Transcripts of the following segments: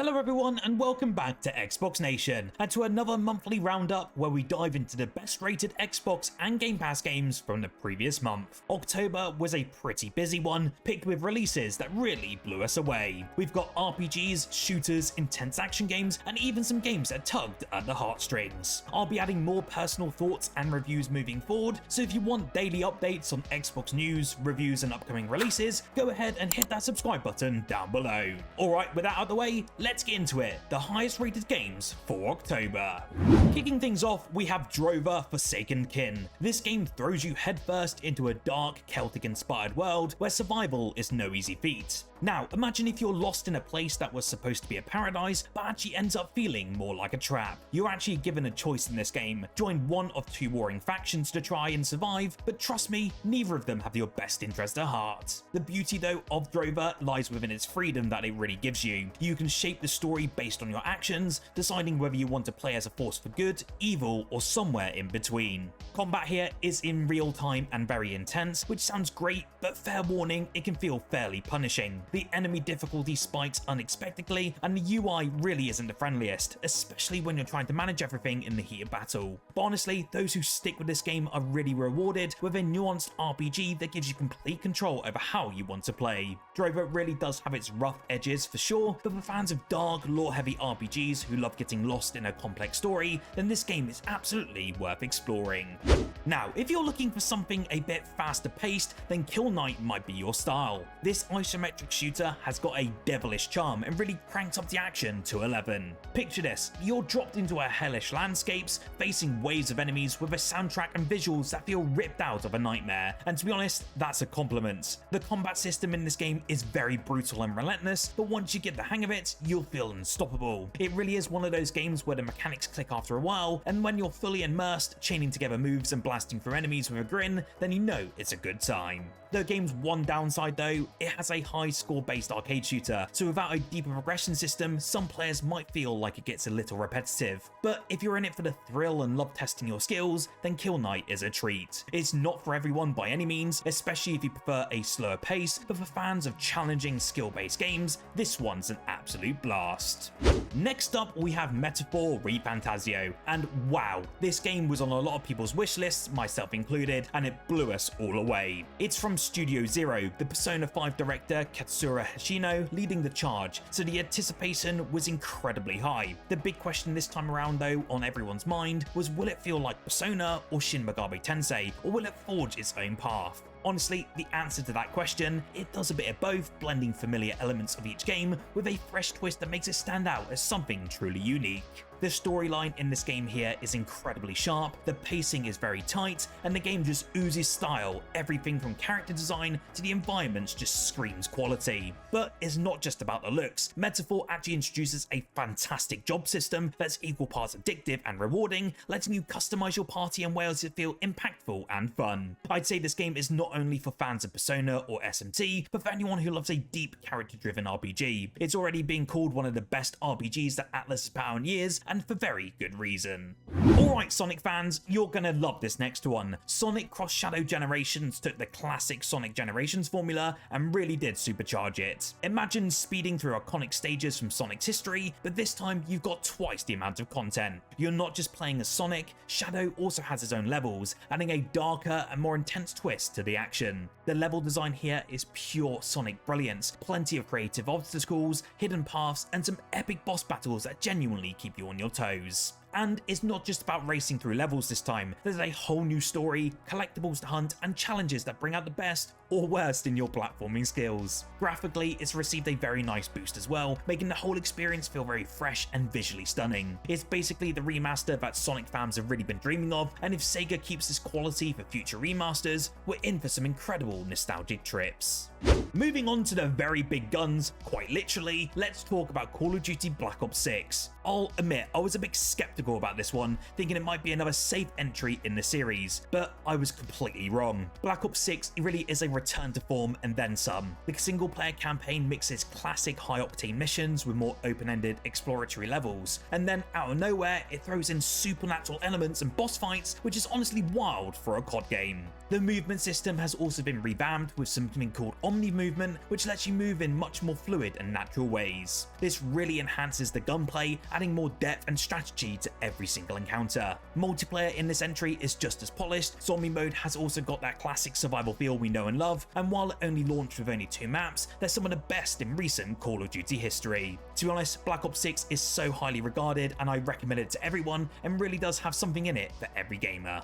Hello everyone and welcome back to Xbox Nation and to another monthly roundup where we dive into the best rated Xbox and Game Pass games from the previous month. October was a pretty busy one, picked with releases that really blew us away. We've got RPGs, shooters, intense action games, and even some games that tugged at the heartstrings. I'll be adding more personal thoughts and reviews moving forward, so if you want daily updates on Xbox news, reviews and upcoming releases, go ahead and hit that subscribe button down below. Alright, with that out of the way, let's get into it, the highest rated games for October. Kicking things off, we have Drova Forsaken Kin. This game throws you headfirst into a dark, Celtic-inspired world where survival is no easy feat. Now, imagine if you're lost in a place that was supposed to be a paradise, but actually ends up feeling more like a trap. You're actually given a choice in this game. Join one of two warring factions to try and survive, but trust me, neither of them have your best interest at heart. The beauty though of Drova lies within its freedom that it really gives you. You can shape the story based on your actions, deciding whether you want to play as a force for good, evil, or somewhere in between. Combat here is in real time and very intense, which sounds great, but fair warning, it can feel fairly punishing. The enemy difficulty spikes unexpectedly, and the UI really isn't the friendliest, especially when you're trying to manage everything in the heat of battle. But honestly, those who stick with this game are really rewarded with a nuanced RPG that gives you complete control over how you want to play. Drova really does have its rough edges for sure, but for fans of dark, lore-heavy RPGs who love getting lost in a complex story, then this game is absolutely worth exploring. Now, if you're looking for something a bit faster paced, then Kill Knight might be your style. This isometric shooter has got a devilish charm and really cranks up the action to 11. Picture this, you're dropped into a hellish landscapes, facing waves of enemies with a soundtrack and visuals that feel ripped out of a nightmare, and to be honest, that's a compliment. The combat system in this game is very brutal and relentless, but once you get the hang of it, you'll feel unstoppable. It really is one of those games where the mechanics click after a while, and when you're fully immersed, chaining together moves and blasting through enemies with a grin, then you know it's a good time. The game's one downside though, it has a high score based arcade shooter, so without a deeper progression system, some players might feel like it gets a little repetitive. But if you're in it for the thrill and love testing your skills, then Kill Knight is a treat. It's not for everyone by any means, especially if you prefer a slower pace, but for fans of challenging skill-based games, this one's an absolute blast. Next up, we have Metaphor ReFantazio, and wow, this game was on a lot of people's wish lists, myself included, and it blew us all away. It's from Studio Zero, the Persona 5 director Katsura Hashino leading the charge, so the anticipation was incredibly high. The big question this time around though on everyone's mind was, will it feel like Persona or Shin Megami Tensei, or will it forge its own path? Honestly, the answer to that question, it does a bit of both, blending familiar elements of each game with a fresh twist that makes it stand out as something truly unique. The storyline in this game here is incredibly sharp, the pacing is very tight, and the game just oozes style. Everything from character design to the environments just screams quality. But it's not just about the looks. Metaphor actually introduces a fantastic job system that's equal parts addictive and rewarding, letting you customize your party in ways that feel impactful and fun. I'd say this game is not only for fans of Persona or SMT, but for anyone who loves a deep character-driven RPG. It's already being called one of the best RPGs that Atlas has put out in years, and for very good reason. Alright Sonic fans, you're gonna love this next one. Sonic Cross Shadow Generations took the classic Sonic Generations formula and really did supercharge it. Imagine speeding through iconic stages from Sonic's history, but this time you've got twice the amount of content. You're not just playing as Sonic, Shadow also has his own levels, adding a darker and more intense twist to the action. The level design here is pure Sonic brilliance, plenty of creative obstacles, hidden paths, and some epic boss battles that genuinely keep you on your toes. And it's not just about racing through levels this time, there's a whole new story, collectibles to hunt, and challenges that bring out the best or worst in your platforming skills. Graphically, it's received a very nice boost as well, making the whole experience feel very fresh and visually stunning. It's basically the remaster that Sonic fans have really been dreaming of, and if Sega keeps this quality for future remasters, we're in for some incredible nostalgic trips. Moving on to the very big guns, quite literally, let's talk about Call of Duty Black Ops 6. I'll admit, I was a bit skeptical about this one, thinking it might be another safe entry in the series, but I was completely wrong. Black Ops 6 really is a return to form and then some. The single player campaign mixes classic high octane missions with more open-ended exploratory levels, and then out of nowhere it throws in supernatural elements and boss fights, which is honestly wild for a COD game. The movement system has also been revamped with something called omni movement, which lets you move in much more fluid and natural ways. This really enhances the gunplay, adding more depth and strategy to every single encounter. Multiplayer in this entry is just as polished. Zombie mode has also got that classic survival feel we know and love, and while it only launched with only 2 maps, they're some of the best in recent Call of Duty history. To be honest, Black Ops 6 is so highly regarded, and I recommend it to everyone, and really does have something in it for every gamer.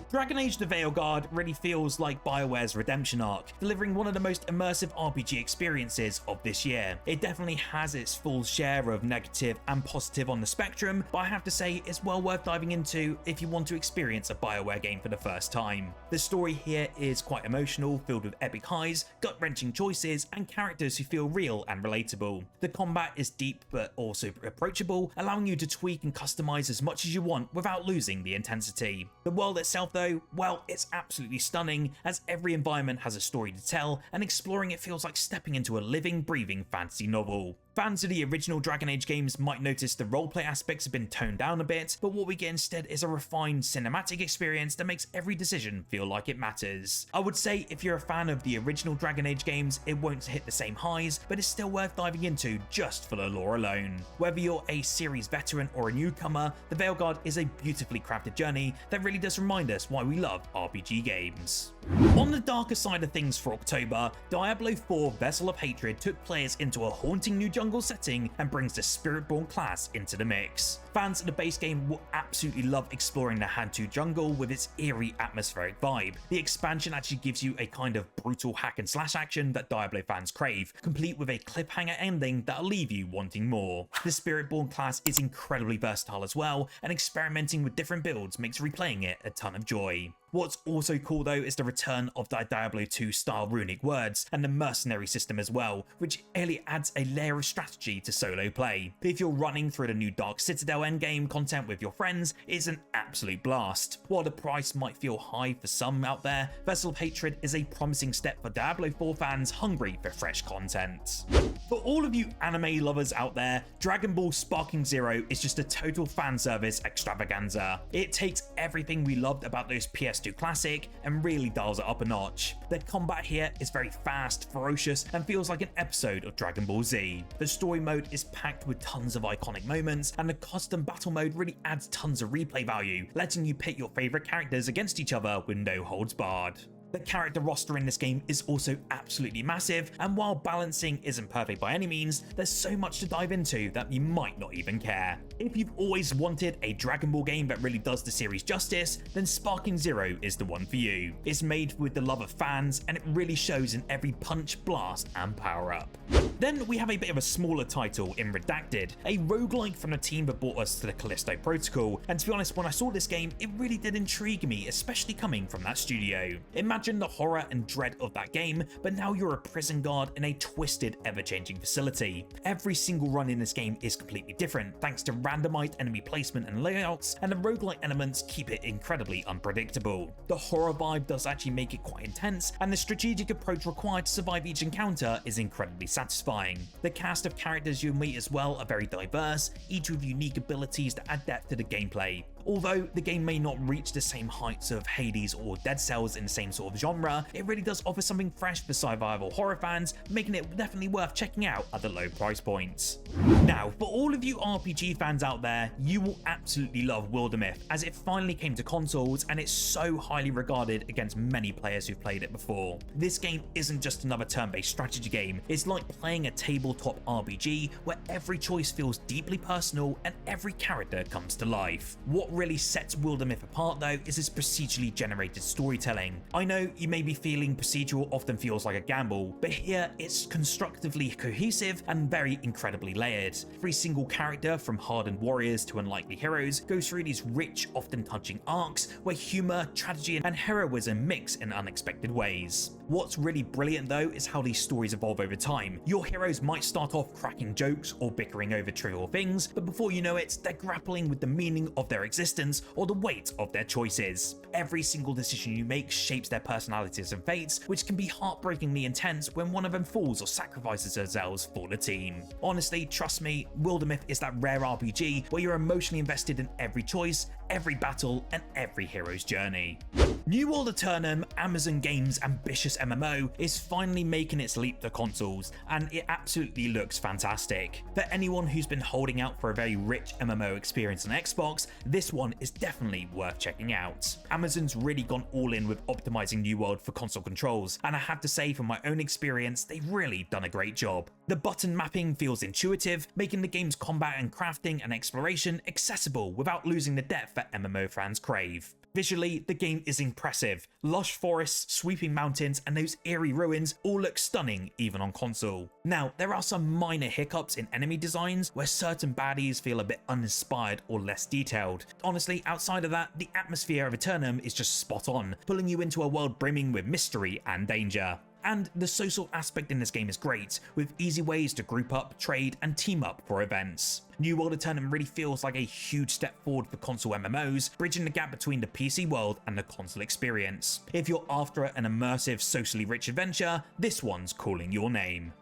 Dragon Age The Veilguard really feels like BioWare's redemption arc, delivering one of the most immersive RPG experiences of this year. It definitely has its full share of negative and positive on the spectrum, but I have to say it's well worth diving into if you want to experience a BioWare game for the first time. The story here is quite emotional, filled with epic highs, gut-wrenching choices, and characters who feel real and relatable. The combat is deep but also approachable, allowing you to tweak and customize as much as you want without losing the intensity. The world itself though, well, it's absolutely stunning, as every environment has a story to tell, and exploring it feels like stepping into a living, breathing fantasy novel. Fans of the original Dragon Age games might notice the roleplay aspects have been toned down a bit, but what we get instead is a refined cinematic experience that makes every decision feel like it matters. I would say if you're a fan of the original Dragon Age games, it won't hit the same highs, but it's still worth diving into just for the lore alone. Whether you're a series veteran or a newcomer, The Veilguard is a beautifully crafted journey that really does remind us why we love RPG games. On the darker side of things for October, Diablo 4 Vessel of Hatred took players into a haunting new jungle setting and brings the Spiritborn class into the mix. Fans of the base game will absolutely love exploring the Hantu jungle with its eerie atmospheric vibe. The expansion actually gives you a kind of brutal hack and slash action that Diablo fans crave, complete with a cliffhanger ending that'll leave you wanting more. The Spiritborn class is incredibly versatile as well, and experimenting with different builds makes replaying it a ton of joy. What's also cool though is the return of the Diablo 2 style runic words and the mercenary system as well, which really adds a layer of strategy to solo play. If you're running through the new Dark Citadel endgame content with your friends, it's an absolute blast. While the price might feel high for some out there, Vessel of Hatred is a promising step for Diablo 4 fans hungry for fresh content. For all of you anime lovers out there, Dragon Ball Sparking Zero is just a total fan service extravaganza. It takes everything we loved about those PS2 classic and really dials it up a notch. The combat here is very fast, ferocious, and feels like an episode of Dragon Ball Z. The story mode is packed with tons of iconic moments, and the custom battle mode really adds tons of replay value, letting you pit your favorite characters against each other with no holds barred. The character roster in this game is also absolutely massive, and while balancing isn't perfect by any means, there's so much to dive into that you might not even care. If you've always wanted a Dragon Ball game that really does the series justice, then Sparking Zero is the one for you. It's made with the love of fans, and it really shows in every punch, blast, and power-up. Then we have a bit of a smaller title in Redacted, a roguelike from the team that brought us to the Callisto Protocol, and to be honest, when I saw this game, it really did intrigue me, especially coming from that studio. Imagine the horror and dread of that game, but now you're a prison guard in a twisted, ever-changing facility. Every single run in this game is completely different, thanks to randomized enemy placement and layouts, and the roguelike elements keep it incredibly unpredictable. The horror vibe does actually make it quite intense, and the strategic approach required to survive each encounter is incredibly satisfying. The cast of characters you meet as well are very diverse, each with unique abilities that add depth to the gameplay. Although the game may not reach the same heights of Hades or Dead Cells in the same sort of genre, it really does offer something fresh for survival horror fans, making it definitely worth checking out at the low price points. Now, for all of you RPG fans out there, you will absolutely love Wildermyth, as it finally came to consoles and it's so highly regarded against many players who've played it before. This game isn't just another turn-based strategy game, it's like playing a tabletop RPG where every choice feels deeply personal and every character comes to life. What really sets Wildermyth apart though is its procedurally generated storytelling. I know you may be feeling procedural often feels like a gamble, but here it's constructively cohesive and very incredibly layered. Every single character, from hardened warriors to unlikely heroes, goes through these rich, often touching arcs where humor, tragedy, and heroism mix in unexpected ways. What's really brilliant though is how these stories evolve over time. Your heroes might start off cracking jokes or bickering over trivial things, but before you know it, they're grappling with the meaning of their existence existence or the weight of their choices. Every single decision you make shapes their personalities and fates, which can be heartbreakingly intense when one of them falls or sacrifices themselves for the team. Honestly, trust me, Wildermyth is that rare RPG where you're emotionally invested in every choice, every battle, and every hero's journey. New World Aeternum, Amazon Games' ambitious MMO, is finally making its leap to consoles, and it absolutely looks fantastic. For anyone who's been holding out for a very rich MMO experience on Xbox, this one is definitely worth checking out. Amazon's really gone all in with optimizing New World for console controls, and I have to say from my own experience, they've really done a great job. The button mapping feels intuitive, making the game's combat and crafting and exploration accessible without losing the depth that MMO fans crave. Visually, the game is impressive. Lush forests, sweeping mountains, and those eerie ruins all look stunning even on console. Now, there are some minor hiccups in enemy designs where certain baddies feel a bit uninspired or less detailed. Honestly, outside of that, the atmosphere of Aeternum is just spot on, pulling you into a world brimming with mystery and danger. And the social aspect in this game is great, with easy ways to group up, trade, and team up for events. New World Aeternum really feels like a huge step forward for console MMOs, bridging the gap between the PC world and the console experience. If you're after an immersive, socially rich adventure, this one's calling your name.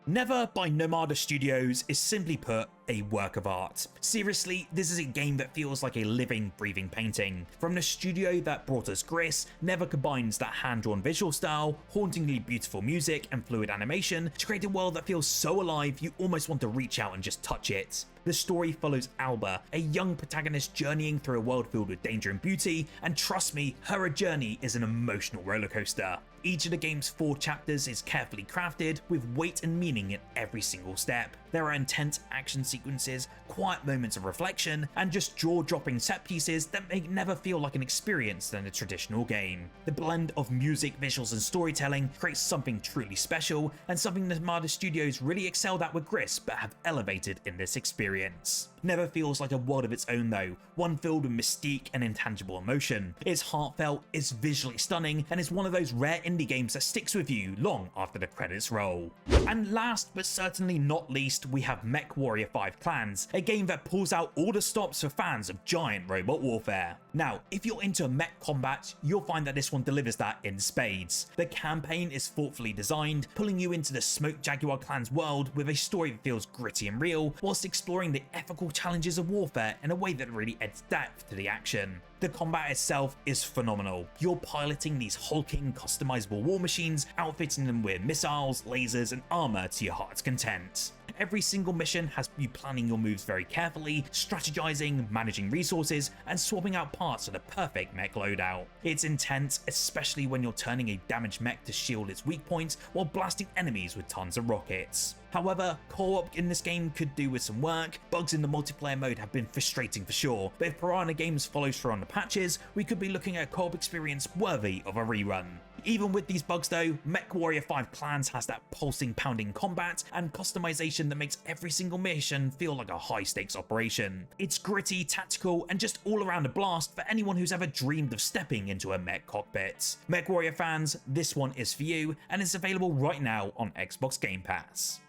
NEVA by Nomada Studios is simply put a work of art. Seriously, this is a game that feels like a living, breathing painting. From the studio that brought us Gris, NEVA combines that hand-drawn visual style, hauntingly beautiful music, and fluid animation to create a world that feels so alive you almost want to reach out and just touch it. The story follows Alba, a young protagonist journeying through a world filled with danger and beauty, and trust me, her journey is an emotional rollercoaster. Each of the game's 4 chapters is carefully crafted, with weight and meaning in every single step. There are intense action sequences, quiet moments of reflection, and just jaw-dropping set pieces that make NEVA feel like an experience than a traditional game. The blend of music, visuals, and storytelling creates something truly special, and something that Nomada Studios really excelled at with Gris but have elevated in this experience. NEVA feels like a world of its own though, one filled with mystique and intangible emotion. It's heartfelt, it's visually stunning, and it's one of those rare indie games that sticks with you long after the credits roll. And last but certainly not least, we have MechWarrior 5 Clans, a game that pulls out all the stops for fans of giant robot warfare. Now, if you're into mech combat, you'll find that this one delivers that in spades. The campaign is thoughtfully designed, pulling you into the Smoke Jaguar Clan's world with a story that feels gritty and real, whilst exploring the ethical challenges of warfare in a way that really adds depth to the action. The combat itself is phenomenal. You're piloting these hulking, customizable war machines, outfitting them with missiles, lasers, and armor to your heart's content. Every single mission has you planning your moves very carefully, strategizing, managing resources, and swapping out parts for the perfect mech loadout. It's intense, especially when you're turning a damaged mech to shield its weak points while blasting enemies with tons of rockets. However, co-op in this game could do with some work. Bugs in the multiplayer mode have been frustrating for sure, but if Piranha Games follows through on the patches, we could be looking at a co-op experience worthy of a rerun. Even with these bugs though, MechWarrior 5 Clans has that pulsing, pounding combat and customization that makes every single mission feel like a high-stakes operation. It's gritty, tactical, and just all around a blast for anyone who's ever dreamed of stepping into a mech cockpit. MechWarrior fans, this one is for you, and it's available right now on Xbox Game Pass.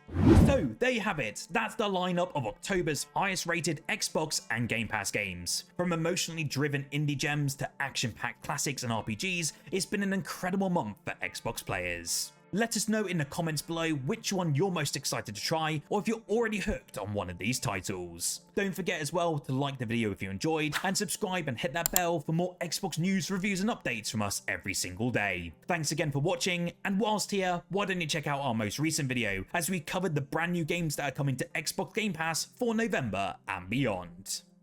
So there you have it, that's the lineup of October's highest rated Xbox and Game Pass games. From emotionally driven indie gems to action-packed classics and RPGs, it's been an incredible month for Xbox players. Let us know in the comments below which one you're most excited to try, or if you're already hooked on one of these titles. Don't forget as well to like the video if you enjoyed, and subscribe and hit that bell for more Xbox news, reviews, and updates from us every single day. Thanks again for watching, and whilst here, why don't you check out our most recent video, as we covered the brand new games that are coming to Xbox Game Pass for November and beyond.